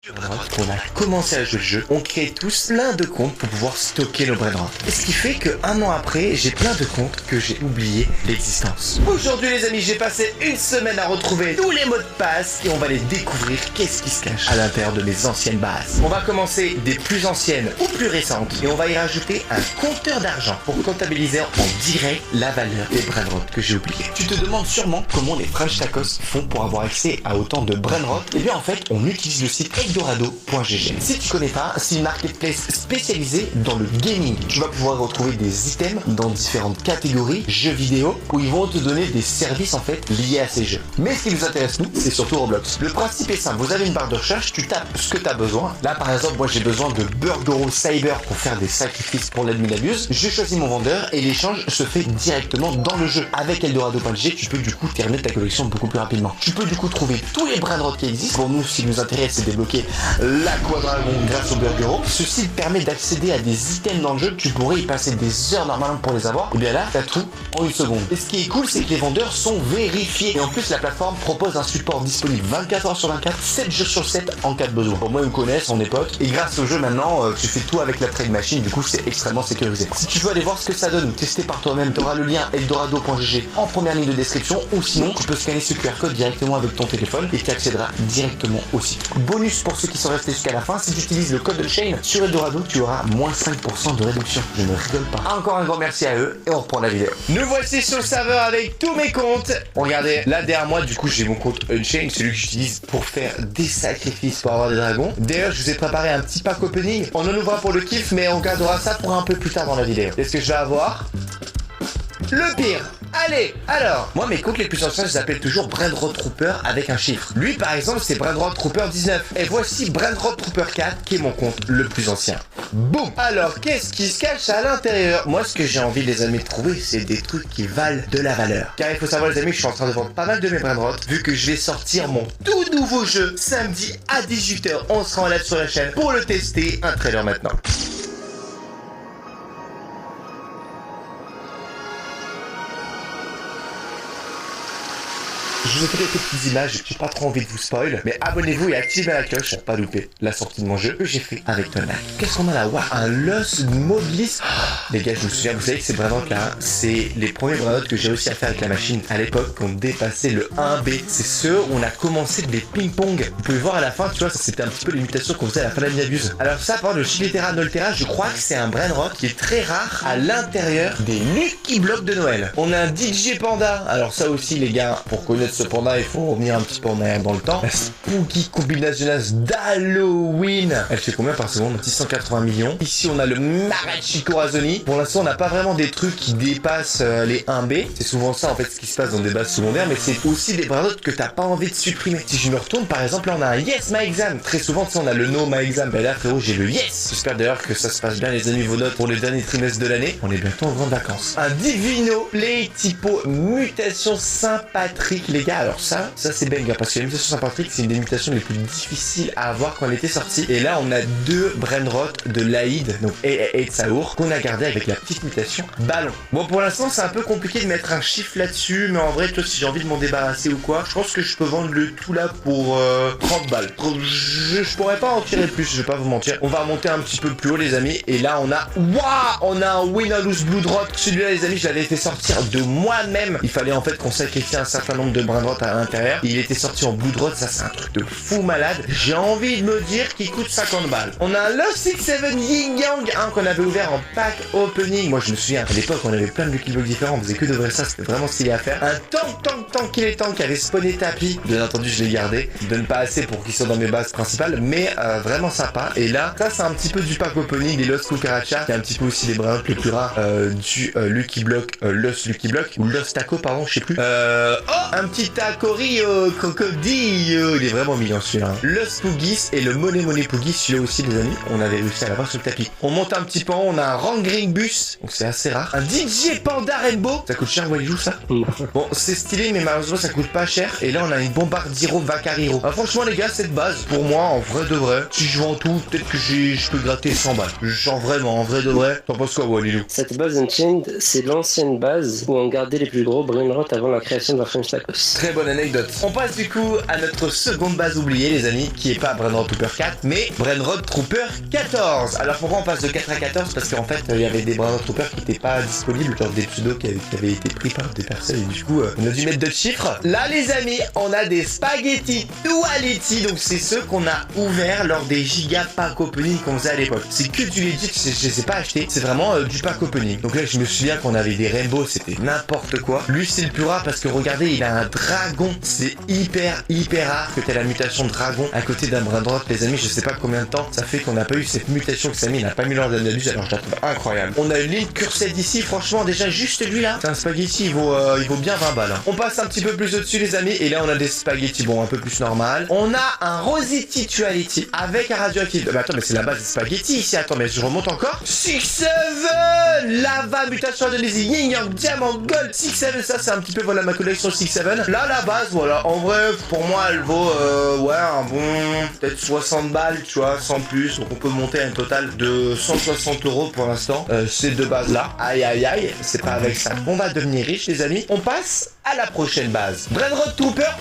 On a commencé à jouer le jeu, on crée tous plein de comptes pour pouvoir stocker nos brainrots. Et ce qui fait que un an après, j'ai plein de comptes que j'ai oublié l'existence. Aujourd'hui les amis, j'ai passé une semaine à retrouver tous les mots de passe et on va les découvrir qu'est-ce qui se cache à l'intérieur de mes anciennes bases. On va commencer des plus anciennes ou plus récentes et on va y rajouter un compteur d'argent pour comptabiliser en direct la valeur des brainrots que j'ai oubliés. Tu te demandes sûrement comment les French Tacos font pour avoir accès à autant de brainrots. Et bien en fait, on utilise le site eldorado.gg. Si tu connais pas, c'est une marketplace spécialisée dans le gaming. Tu vas pouvoir retrouver des items dans différentes catégories, jeux vidéo, où ils vont te donner des services en fait liés à ces jeux. Mais ce qui nous intéresse nous, c'est surtout Roblox. Le principe est simple, vous avez une barre de recherche, tu tapes ce que tu as besoin. Là par exemple, moi j'ai besoin de Burgero Cyber pour faire des sacrifices pour l'admin abuse. Je choisis mon vendeur et l'échange se fait directement dans le jeu. Avec eldorado.gg, tu peux du coup terminer ta collection beaucoup plus rapidement. Tu peux du coup trouver tous les brainrots qui existent. Pour nous, ce qui nous intéresse, c'est débloquer l'Aquadragon grâce au Burgero. Ceci te permet d'accéder à des items dans le jeu. Tu pourrais y passer des heures normalement pour les avoir. Et bien là, t'as tout en une seconde. Et ce qui est cool, c'est que les vendeurs sont vérifiés. Et en plus, la plateforme propose un support disponible 24 heures sur 24, 7 jours sur 7 en cas de besoin. Pour moi, ils me connaissent, on est potes. Et grâce au jeu, maintenant, tu fais tout avec la trade machine. Du coup, c'est extrêmement sécurisé. Si tu veux aller voir ce que ça donne, tester par toi-même, tu auras le lien eldorado.gg en première ligne de description. Ou sinon, tu peux scanner ce QR code directement avec ton téléphone et tu accéderas directement au site. Bonus pour ceux qui sont restés jusqu'à la fin, si tu utilises le code Chain sur Eldorado, tu auras moins 5% de réduction. Je ne rigole pas. Encore un grand merci à eux et on reprend la vidéo. Nous voici sur le serveur avec tous mes comptes. Regardez, là derrière moi, du coup, j'ai mon compte Unchained, celui que j'utilise pour faire des sacrifices pour avoir des dragons. D'ailleurs, je vous ai préparé un petit pack opening. On en ouvre pour le kiff, mais on gardera ça pour un peu plus tard dans la vidéo. Est-ce que je vais avoir le pire? Allez, alors, moi mes comptes les plus anciens, je les appelle toujours Brainrot Trooper avec un chiffre. Lui par exemple, c'est Brainrot Trooper 19. Et voici Brainrot Trooper 4 qui est mon compte le plus ancien. Boum. Alors, qu'est-ce qui se cache à l'intérieur? Moi, ce que j'ai envie les amis de trouver, c'est des trucs qui valent de la valeur. Car il faut savoir les amis, je suis en train de vendre pas mal de mes Brainrot, vu que je vais sortir mon tout nouveau jeu samedi à 18 h. On sera en live sur la chaîne pour le tester. Un trailer maintenant. Je vous ai fait quelques petites images, j'ai pas trop envie de vous spoil, mais abonnez-vous et activez la cloche pour pas louper la sortie de mon jeu que j'ai fait avec Tonal. Qu'est-ce qu'on a là? Waouh, un Los Mobilis. Les gars, je vous souviens, vous savez que ces Brainrots là, c'est les premiers Brainrots que j'ai réussi à faire avec la machine à l'époque qu'on dépassait le 1B. C'est ceux où on a commencé des ping-pong. Vous pouvez voir à la fin, tu vois, ça c'était un petit peu les mutations qu'on faisait à la fin de la abuse. Alors ça, par exemple, le Chilitera Noltera, je crois que c'est un Brainrot qui est très rare à l'intérieur des Lucky Blocks de Noël. On a un DJ Panda. Alors ça aussi, les gars, pour connaître ce panda, il faut revenir un petit peu en arrière dans le temps. La Spooky Combinationas d'Halloween. Elle fait combien par seconde? 680 millions. Ici, on a le Marachi Corazoni. Pour l'instant, on n'a pas vraiment des trucs qui dépassent les 1B. C'est souvent ça, en fait, ce qui se passe dans des bases secondaires, mais c'est aussi des Brainrots que t'as pas envie de supprimer. Si je me retourne, par exemple, là, on a un Yes My Exam. Très souvent, tu sais, on a le No My Exam. Ben là, frérot, j'ai le Yes. J'espère d'ailleurs que ça se passe bien, les amis, vos notes pour le dernier trimestre de l'année. On est bientôt en grande vacances. Un Divino Play Typo Mutation Saint-Patrick, les gars. Alors ça c'est banger parce que la mutation Saint-Patrick, c'est une des mutations les plus difficiles à avoir quand elle était sortie. Et là, on a deux Brainrot de l'Aïd, donc et Tsaour, qu'on a gardé avec la petite mutation Ballon. Bon, pour l'instant, c'est un peu compliqué de mettre un chiffre là-dessus, mais en vrai, toi, si j'ai envie de m'en débarrasser ou quoi, je pense que je peux vendre le tout là pour 30 balles. Je pourrais pas en tirer plus, je vais pas vous mentir. On va remonter un petit peu plus haut, les amis. Et là, on a... Waouh, on a un Win a Loose Bloodrot. Celui-là, les amis, je l'avais fait sortir de moi-même. Il fallait en fait qu'on sacrifie un certain nombre de Brainrot à l'intérieur. Il était sorti en Bloodrot, ça c'est un truc de fou malade. J'ai envie de me dire qu'il coûte 50 balles. On a un Love 67 Yin Yang, qu'on avait ouvert en pack opening. Moi, je me souviens, à l'époque, on avait plein de Lucky Blocks différents. On faisait que d'ouvrir ça, c'était vraiment stylé à faire. Un tank qui avait spawné tapis. Bien entendu, je l'ai gardé. Il donne pas assez pour qu'il soit dans mes bases principales, mais vraiment sympa. Et là, ça c'est un petit peu du pack opening des Lost Cucaracha, qui est un petit peu aussi les Brainrots les plus rares du Lucky Block, Lost Lucky Block, ou Lost Taco, pardon, je sais plus. Un petit Tacorio Crocodile. Il est vraiment mignon celui-là. Le Spoogis et le Money Poogie, celui-là aussi, les amis, on avait réussi à l'avoir sur le tapis. On monte un petit peu en haut, on a un Rangring Bus, donc c'est assez rare. Un DJ Panda Rainbow, ça coûte cher, Walilou, ça? Bon, c'est stylé, mais malheureusement, ça coûte pas cher. Et là, on a une Bombardiro Vacariro. Franchement, les gars, cette base, pour moi, en vrai de vrai, si je vends tout, peut-être que je peux gratter 100 balles. Genre vraiment, en vrai de vrai. T'en penses quoi, Walilou? Cette base Unchained, c'est l'ancienne base où on gardait les plus gros Brainrot avant la création de la French Tacos. Très bonne anecdote. On passe du coup à notre seconde base oubliée les amis, qui est pas Brainrod Trooper 4, mais Brainrod Trooper 14. Alors pourquoi on passe de 4 à 14? Parce qu'en fait il y avait des Brainrod Troopers qui n'étaient pas disponibles, genre des pseudos qui avaient été pris par des personnes, et du coup on a dû mettre d'autres chiffres. Là les amis, on a des Spaghetti Duality, donc c'est ceux qu'on a ouverts lors des giga pack opening qu'on faisait à l'époque. C'est que du legit, je les ai pas achetés, c'est vraiment du pack opening. Donc là je me souviens qu'on avait des Rainbow, c'était n'importe quoi. Lui c'est le plus rare parce que regardez, il a un dragon, c'est hyper rare que t'aies la mutation dragon à côté d'un Brainrod les amis. Je sais pas combien de temps ça fait qu'on n'a pas eu cette mutation que Samy n'a pas mis lors d'Analus, alors je la trouve incroyable. On a une ligne Cursed ici, franchement déjà juste lui là, c'est un spaghetti, il vaut bien 20 balles. On passe un petit peu plus au-dessus les amis, et là on a des spaghettis bon un peu plus normal. On a un Rosity Duality avec un radioactive. Bah attends, mais c'est la base des spaghettis ici, attends, mais je remonte encore. 6-7 Lava mutation de Lizzie, Yin Yang Diamant Gold 6-7, ça c'est un petit peu voilà ma collection 6-7. Là la base voilà, en vrai pour moi elle vaut ouais un bon peut-être 60 balles tu vois, sans plus, donc on peut monter à un total de 160 € pour l'instant, ces deux bases là. Aïe aïe aïe, c'est pas avec ça qu'on va devenir riche les amis. On passe à la prochaine base, Brainrod Trooper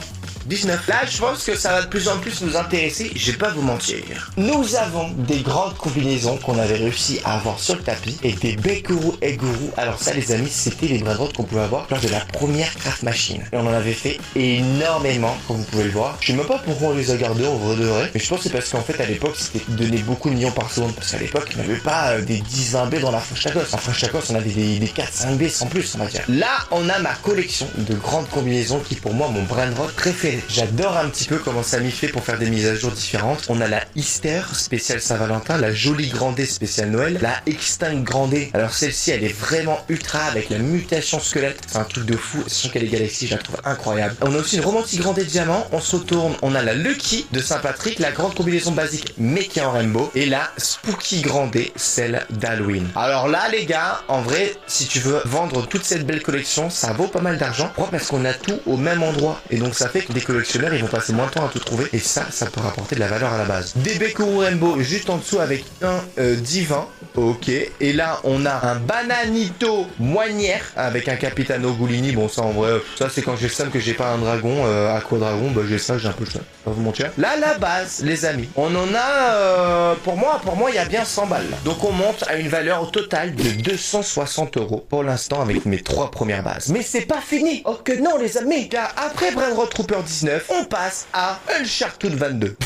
19. Là, je pense que ça va de plus en plus nous intéresser, je vais pas vous mentir. Nous avons des grandes combinaisons qu'on avait réussi à avoir sur le tapis et des Bekuru et Guru. Alors ça, les amis, c'était les Brainrod qu'on pouvait avoir lors de la première craft machine. Et on en avait fait énormément, comme vous pouvez le voir. Je sais même pas pourquoi on les a gardés en vrai de vrai, mais je pense que c'est parce qu'en fait, à l'époque, c'était donné beaucoup de millions par seconde. Parce qu'à l'époque, il n'y avait pas des 10-20 B dans la French Tacos. En French Tacos, on avait des 4-5 B sans plus, on va dire. Là, on a ma collection de grandes combinaisons qui, pour moi, mon Brainrod préféré. J'adore un petit peu comment Samy fait pour faire des mises à jour différentes. On a la Easter spéciale Saint-Valentin, la Jolie Grandé spéciale Noël, la Extinct Grandé. Alors celle-ci, elle est vraiment ultra avec la mutation squelette. C'est un truc de fou. Sachant qu'elle est galaxie, je la trouve incroyable. On a aussi une Romantique Grandé Diamant. On se retourne. On a la Lucky de Saint-Patrick, la grande combinaison basique mais qui est en rainbow. Et la Spooky Grandé, celle d'Halloween. Alors là, les gars, en vrai, si tu veux vendre toute cette belle collection, ça vaut pas mal d'argent. Pourquoi? Parce qu'on a tout au même endroit. Et donc ça fait que des collectionneurs ils vont passer moins de temps à tout trouver, et ça peut rapporter de la valeur à la base. Des Bekuru Rainbow juste en dessous avec un divin, ok, et là on a un Bananito Moinière avec un Capitano Goulini. Bon ça en vrai, ça c'est quand j'ai le seum que j'ai pas un dragon, Aqua Dragon, bah j'ai ça, j'ai un peu le seum, pas vous mentir. Là la base les amis, on en a pour moi il y a bien 100 balles là. Donc on monte à une valeur au total de 260 € pour l'instant avec mes 3 premières bases. Mais c'est pas fini, oh que non les amis, car après Brainrod Trooper 19, on passe à Uncharted 22.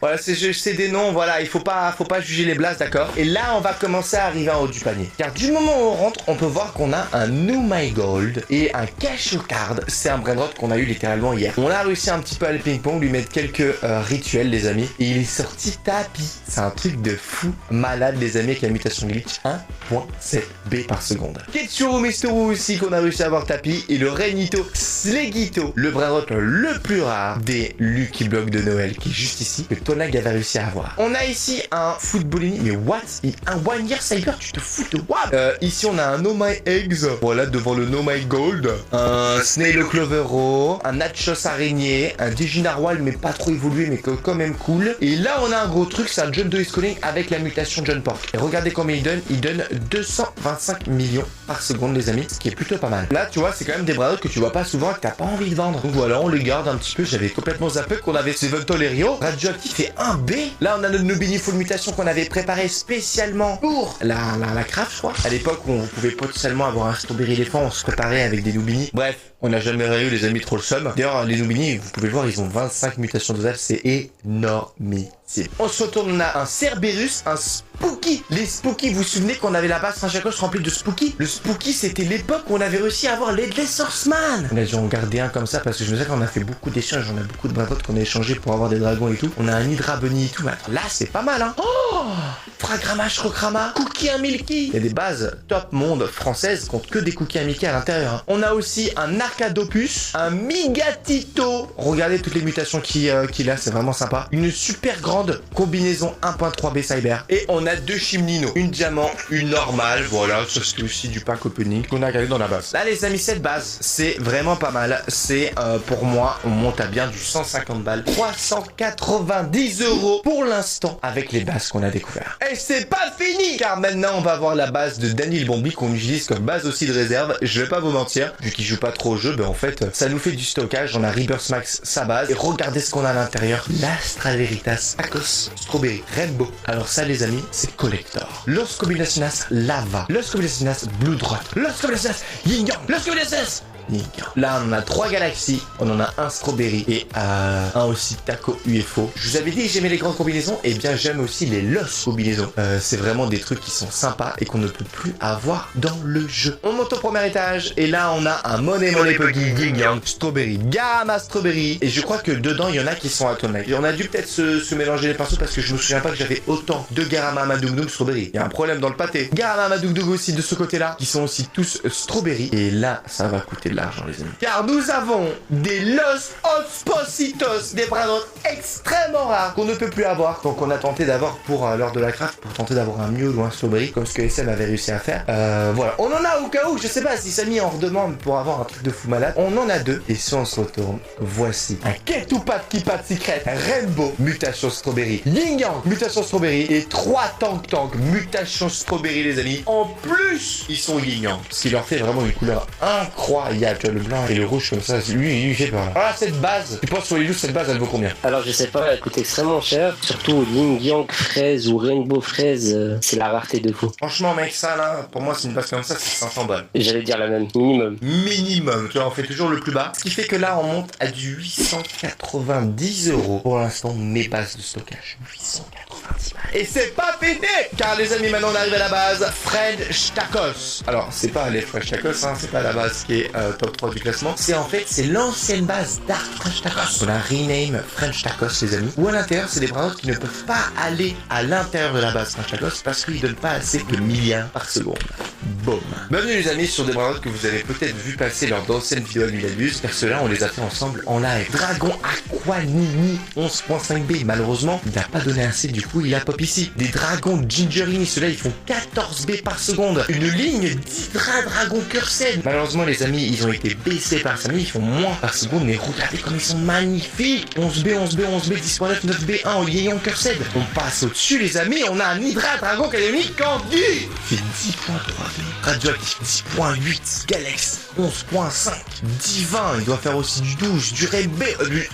Voilà, c'est des noms, voilà, il faut pas juger les blasts, d'accord. Et là, on va commencer à arriver en haut du panier. Car du moment où on rentre, on peut voir qu'on a un New My Gold et un Cash Card. C'est un Brainrod qu'on a eu littéralement hier. On a réussi un petit peu à le ping-pong, lui mettre quelques rituels, les amis. Et il est sorti tapis. C'est un truc de fou malade, les amis, avec la mutation glitch 1.7 B par seconde. Ketsuru Mistoru aussi qu'on a réussi à avoir tapis. Et le Renito Slegito, le Brainrod le plus rare des Lucky Blocks de Noël, qui est juste ici, que Tonag avait réussi à avoir. On a ici un Footballini, mais what? Un One Year Cyber, tu te fous de what? Ici on a un No My Eggs, voilà devant le No My Gold, un Snail Clovero, un Nachos Araignée, un Diginarwal mais pas trop évolué mais quand même cool. Et là on a un gros truc, c'est un John Doe Schooling avec la mutation John Pork. Et regardez combien il donne 225 millions par seconde les amis, ce qui est plutôt pas mal. Là tu vois c'est quand même des Brainrod que tu vois pas souvent et que t'as pas envie de vendre. Donc voilà, on les garde un petit peu, j'avais complètement zappé qu'on avait ces Tolerio, Radioactif et un B. Là on a notre Nubini Full Mutation qu'on avait préparé spécialement pour la craft je crois. À l'époque où on pouvait potentiellement avoir un Strawberry éléphant, on se préparait avec des Nubini. Bref, on n'a jamais réussi les amis, trop le somme. D'ailleurs les Nubini, vous pouvez le voir, ils ont 25 mutations dosage, c'est énormissime. On se retourne, on a un Cerberus, un Spooky. Les Spooky, vous vous souvenez qu'on avait la base Saint-Jacques remplie de Spooky? Le Spooky, c'était l'époque où on avait réussi à avoir l'Headless Horseman. On a dû en garder un comme ça parce que je me disais qu'on a fait beaucoup d'échanges, on a beaucoup de Brainrod qu'on a échangé pour avoir des dragons et tout. On a un Hydra Bunny et tout, mais attends, là c'est pas mal hein. Oh, Fragrama, Shrokrama, Cookie and Milky. Il y a des bases top monde françaises qui ont que des Cookie and Milky à l'intérieur hein. On a aussi un Arcadopus, un Migatito. Regardez toutes les mutations qu'il a, c'est vraiment sympa. Une super grande combinaison 1.3 B Cyber. Et on a deux Chimnino, une diamant, une normale. Voilà, ça c'est aussi du pack opening qu'on a gagné dans la base. Là les amis, cette base, c'est vraiment pas mal. C'est pour moi, on monte à bien du 150 balles. 390 € pour l'instant avec les bases qu'on a découvert. Et c'est pas fini, car maintenant on va avoir la base de Daniel Bombi qu'on utilise comme base aussi de réserve. Je vais pas vous mentir, vu qu'il joue pas trop au jeu, ben en fait ça nous fait du stockage. On a Rebirth Max, sa base, et regardez ce qu'on a à l'intérieur. L'Astra Veritas, Akos, Strawberry, Rainbow. Alors ça les amis, c'est collector. Los Combinaciones Lava, Los Combinaciones Blue Drop, Los Combinaciones Yin Yang, Los Combinaciones Là on en a 3 galaxies, on en a un Strawberry et un aussi Taco UFO. Je vous avais dit que j'aimais les grandes combinaisons, et bien j'aime aussi les Los combinaisons. C'est vraiment des trucs qui sont sympas et qu'on ne peut plus avoir dans le jeu. On monte au premier étage et là on a un Money Puggy Yin Yang Strawberry, Gamma Strawberry, et je crois que dedans il y en a qui sont à Tonite. Et on a dû peut-être se mélanger les pinceaux parce que je me souviens pas que j'avais autant de Garama Madougdoug Strawberry. Il y a un problème dans le pâté. Garama Madougdoug aussi de ce côté là, qui sont aussi tous Strawberry, et là ça va coûter de l'argent les amis. Car nous avons des Los Ospositos, des bras extrêmement rares qu'on ne peut plus avoir. Donc on a tenté d'avoir pour lors de la craft, pour tenter d'avoir un Mule ou un Strawberry, comme ce que SM avait réussi à faire. Voilà, on en a au cas où, je sais pas si Samy en redemande pour avoir un truc de fou malade. On en a 2, et si on se retourne, voici un Ketupat Kipat Secret Rainbow, mutation Strawberry, Yin Yang, mutation Strawberry, et 3 Tank, mutation Strawberry les amis. En plus, ils sont Yin Yang, ce qui leur fait vraiment une couleur incroyable. Tu vois, le blanc et le rouge comme ça, lui j'ai peur là. Ah, cette base, tu penses sur les loups, cette base elle vaut combien? Alors je sais pas, elle coûte extrêmement cher. Surtout Yin Yang fraise ou Rainbow fraise, c'est la rareté de fou. Franchement mec, ça là, pour moi c'est une base comme ça, c'est 500 balles. J'allais dire la même, minimum. Minimum, tu vois, on fait toujours le plus bas. Ce qui fait que là on monte à du 890 € pour l'instant, mes bases de stockage. 890 balles. Et c'est pas fini, car les amis, maintenant on arrive à la base French Tacos. Alors c'est pas les French Tacos, hein, c'est pas la base qui est top 3 du classement. C'est l'ancienne base Dark French Tacos. On a rename French Tacos les amis. Ou à l'intérieur, c'est des browsers qui ne peuvent pas aller à l'intérieur de la base French Tacos parce qu'ils donnent pas assez de milliards par seconde. Boom. Bienvenue les amis sur des browsers que vous avez peut-être vu passer lors d'anciennes vidéos de Milabus, car ceux-là on les a fait ensemble en live. Dragon Aquanini 11.5B, malheureusement il n'a pas donné assez, du coup il a pop ici. Des dragons Gingerini, ceux-là ils font 14 B par seconde. Une ligne d'Hydra Dragon Cursed. Malheureusement les amis, ils ont été baissés par Samy, ils font moins par seconde, mais regardez comme ils sont magnifiques. 11B, 11B, 11B, 10.9, 9B1 en liaison Cursed. On passe au-dessus les amis, on a un Hydra Dragon Académique Candy. Il fait 10.3B. Radioactif 10.8. Galax 11.5. Divin, il doit faire aussi du 12. Du Rainbow,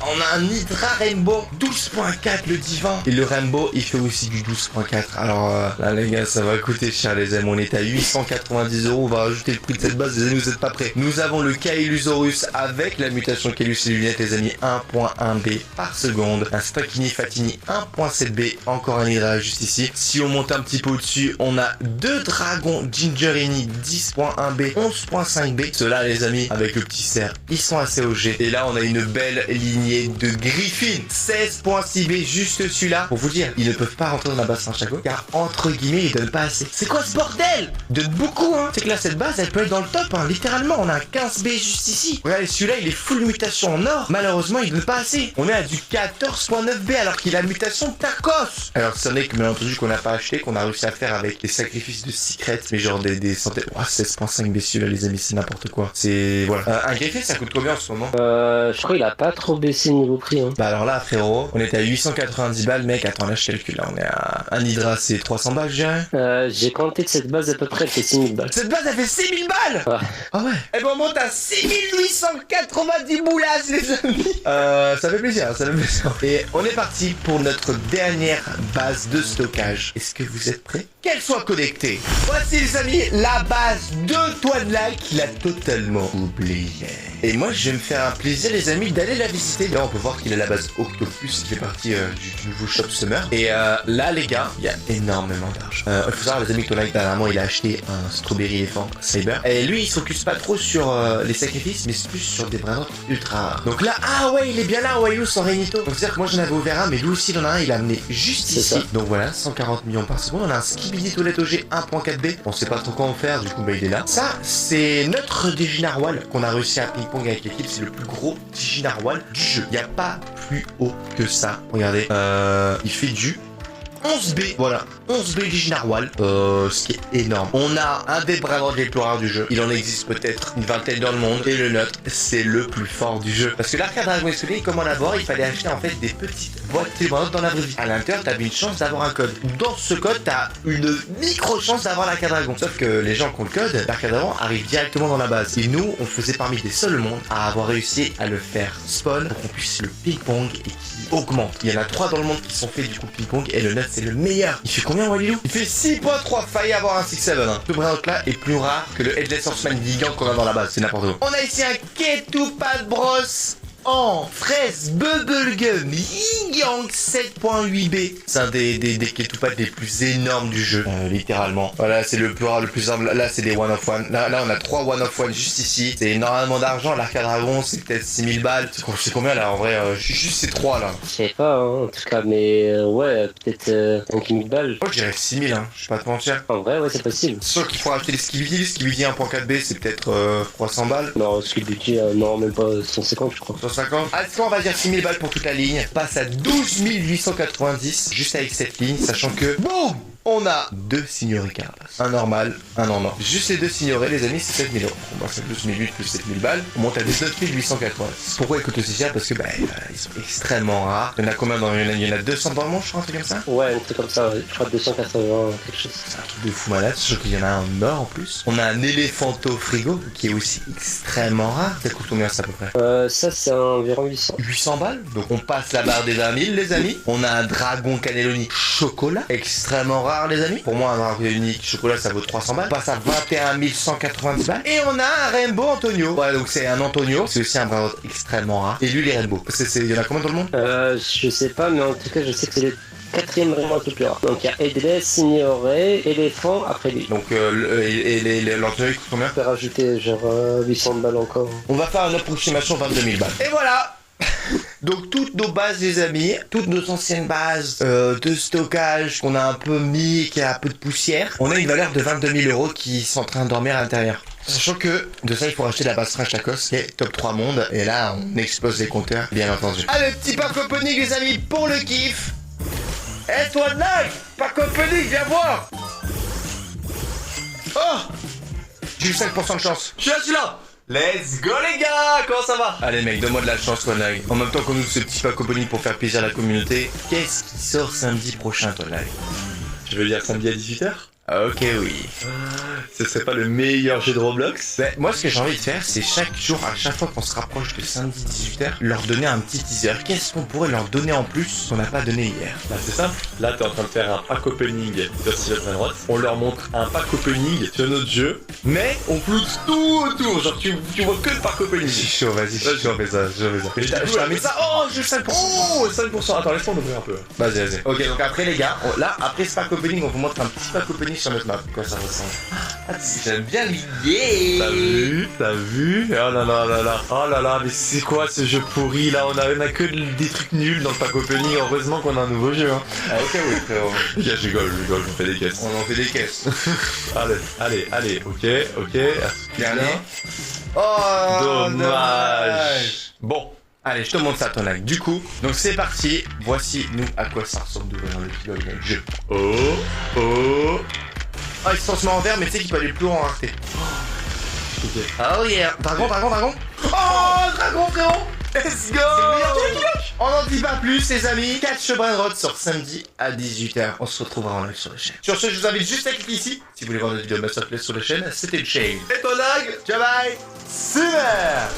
on a un Hydra Rainbow 12.4 le Divin. Et le Rainbow, il fait aussi du 12.4. Alors là les gars, ça va coûter cher les amis. On est à 890 €. On va rajouter le prix de cette base, les amis, vous êtes pas prêts. Nous avons le Kaelusaurus avec la mutation Kaelus et lunettes les amis, 1.1B par seconde. Un Stakini Fatini 1.7B. Encore un Hydra juste ici. Si on monte un petit peu au-dessus, on a 2 dragons Gingerini 10.1B, 11.5B. Ceux-là les amis, avec le petit cerf, ils sont assez OG. Et là on a une belle lignée de Griffin 16.6B, juste celui-là. Pour vous dire, ils ne peuvent pas rentrer dans la base Saint-Chaco car entre guillemets ils donnent pas assez. C'est quoi ce bordel? Ils donnent beaucoup hein. C'est que là cette base elle peut être dans le top hein. Littéralement on a un 15B juste ici. Regardez celui-là il est full mutation en or. Malheureusement il donne pas assez. On est à du 14.9B alors qu'il a mutation Tacos. Alors ce n'est que bien entendu qu'on n'a pas acheté, qu'on a réussi à faire avec des sacrifices de secrets, mais genre des centaines. Oh, 16.5B celui-là les amis, c'est n'importe quoi. C'est voilà. Un Griffin ça coûte combien en ce moment? Je crois qu'il a pas trop baissé niveau prix hein. Bah alors là frérot, on était à 890 balles mec. Attends là je calcule là, on est à un Hydra c'est 300 balles je dirais. J'ai compté que cette base à peu près elle fait 6000 balles. Cette base elle fait 6000 balles. Ouais. Ah ouais. Et ben on monte à 6890 boulasses les amis. Ça fait plaisir, ça fait plaisir. Et on est parti pour notre dernière base de stockage. Est-ce que vous êtes prêts? Qu'elle soit connectée. Voici les amis, la base de Toadla qu'il a totalement oublié. Et moi je vais me faire un plaisir les amis d'aller la visiter. Là on peut voir qu'il a la base Octopus qui fait partie du nouveau shop Summer. Et là les gars, il y a énormément d'argent. Il faut savoir les amis que Toadla dernièrement il a acheté un Strawberry Elephant Cyber. Et lui il se focus pas trop sur les sacrifices mais plus sur des brindons ultra rares. Donc là, ah ouais il est bien là Wailou sans Renito. Donc c'est à dire que moi j'en avais ouvert un mais lui aussi il en a un, il a amené juste ici. Ça. Donc voilà, 140 millions par seconde. On a un Skibidi Toilette OG 1.4B. On sait pas trop quoi en faire, du coup bah il est là. Ça c'est notre Diginarwal qu'on a réussi à ping-pong avec l'équipe. C'est le plus gros Diginarwal du jeu. Il n'y a pas plus haut que ça. Regardez, il fait du 11B. Voilà, 11B du narwhal. Ce qui est énorme. On a un des bras les plus rares du jeu. Il en existe peut-être une vingtaine dans le monde. Et le nôtre, c'est le plus fort du jeu. Parce que l'arcade Dragon Escalier, comment l'avoir? Il fallait acheter en fait des petites boîtes téléphoniques dans la vraie vie. À l'intérieur, t'avais une chance d'avoir un code. Dans ce code, t'as une micro chance d'avoir l'arcade Dragon. Sauf que les gens qui ont le code, l'arcade Dragon arrive directement dans la base. Et nous, on faisait parmi des seuls au monde à avoir réussi à le faire spawn pour qu'on puisse le ping-pong et qui augmente. Il y en a 3 dans le monde qui sont faits du coup ping-pong et le 9 c'est le meilleur. Il fait combien Walilou? Il fait 6.3. Failli avoir un 6-7 hein. Ce bras là est plus rare que le Headless Horseman gigant qu'on a dans la base. C'est n'importe quoi. On a ici un Ketupad Bros en fraise bubblegum Yin-Yang 7.8B. C'est un des Ketupad les plus énormes du jeu. Littéralement. Voilà, c'est le plus rare, le plus humble. Là, c'est des one of one. Là, on a 3 one of one juste ici. C'est énormément d'argent. L'arcade Dragon, c'est peut-être 6000 balles. C'est combien là en vrai? Juste ces 3 là. Je sais pas, hein, en tout cas, mais ouais, peut-être 5000 balles. Oh, je dirais 6000, hein. Je vais pas te mentir. En vrai, ouais, c'est possible. Sauf qu'il faut acheter les Skibidi. Les Skibidi 1.4B, c'est peut-être 300 balles. Non, ce budget, non, même pas 150, je crois. 150. Allez, on va dire 6000 balles pour toute la ligne. Passe à 12 890 juste avec cette ligne, sachant que boum, on a 2 signorés carapace. Un normal, un non non. Juste les 2 signorés, les amis, c'est 7000 euros. On va faire 12 008 plus 7000 balles. On monte à 19 890. Pourquoi ils coûtent aussi cher? Parce que ils sont extrêmement rares. Il y en a combien dans il y en a 200 dans le monde, je crois, un truc comme ça. Ouais, un truc comme ça, ouais. Je crois 280, quelque chose. C'est un truc de fou malade, sachant qu'il y en a un mort en plus. On a un éléphanto frigo qui est aussi extrêmement rare. Ça coûte combien ça à peu près? Ça c'est environ 800. 800 balles. Donc on passe la barre des 20 000 les amis. On a un dragon cannelloni chocolat, extrêmement rare les amis. Pour moi un dragon cannelloni chocolat ça vaut 300 balles. On passe à 21 190 balles. Et on a un Rainbow Antonio. Ouais donc c'est un Antonio. C'est aussi un bras extrêmement rare. Et lui les Rainbow. Il y en a combien dans le monde? Je sais pas mais en tout cas je sais que c'est le 4ème vraiment le plus rare. Donc il y a Headless, Signoré, Éléphant après lui. Donc l'Antonio il coûte combien? On peut rajouter genre 800 balles encore. On va faire une approximation 22 000 balles. Et voilà. Donc toutes nos bases les amis, toutes nos anciennes bases de stockage qu'on a un peu mis, qui a un peu de poussière, on a une valeur de 22 000 euros qui sont en train de dormir à l'intérieur. Sachant que de ça il faut racheter la base Trash Tacos qui est top 3 monde et là on explose les compteurs bien entendu. Allez petit pack opening les amis pour le kiff. Eh toi de lag, pack opening viens voir. Oh, j'ai eu 5% de chance. Je suis là. Let's go les gars, comment ça va? Allez mec, donne-moi de la chance toi Nag. En même temps qu'on ouvre ce petit pack opening pour faire plaisir à la communauté, qu'est-ce qui sort samedi prochain toi Nag? Je veux dire samedi à 18h? Ok oui. Ce serait pas le meilleur jeu de Roblox? Bah, moi ce que j'ai envie de faire c'est chaque jour, à chaque fois qu'on se rapproche de samedi 18h, leur donner un petit teaser. Qu'est-ce qu'on pourrait leur donner en plus qu'on n'a pas donné hier? Bah c'est simple, là t'es en train de faire un pack opening sur Silhouette Main Droite. On leur montre un pack opening sur notre jeu, mais on floute tout autour, genre tu vois que le pack opening. Je suis chaud, vas-y, je fais ça, Et je t'ai mis ça, oh j'ai 5%. Oh 5%, attends laisse-moi ouvrir un peu. Vas-y. Ok donc après les gars, là après ce pack opening on vous montre un petit pack opening sur notre map. Quoi ça ressemble? Ah, j'aime bien l'idée. T'as vu? Oh là là là là. Oh là là, mais c'est quoi ce jeu pourri là? On a que des trucs nuls dans le pack opening. Heureusement qu'on a un nouveau jeu. Hein. Ah ok oui frérot. Les gars, je rigole, on fait des caisses. On en fait des caisses. Allez, ok. Dernier. Oh Dommage. Bon. Allez, je te montre ça, ton lag. Du coup, donc c'est parti. Voici, nous, à quoi ça ressemble d'ouvrir le pilote du jeu. Oh. Ah, il se transforme en vert, mais tu sais qu'il peut aller plus loin en rareté. Ok. Oh yeah. Dragon. Oh, dragon, frérot. Let's go. C'est le meilleur du pilote. On n'en dit pas plus, les amis. Catch Brain Rot sort samedi à 18h. On se retrouvera en live sur la chaîne. Sur ce, je vous invite juste à cliquer ici. Si vous voulez voir notre vidéo masterclass sur la chaîne, c'était le Shane. Et ton lag. Ciao, bye. Super.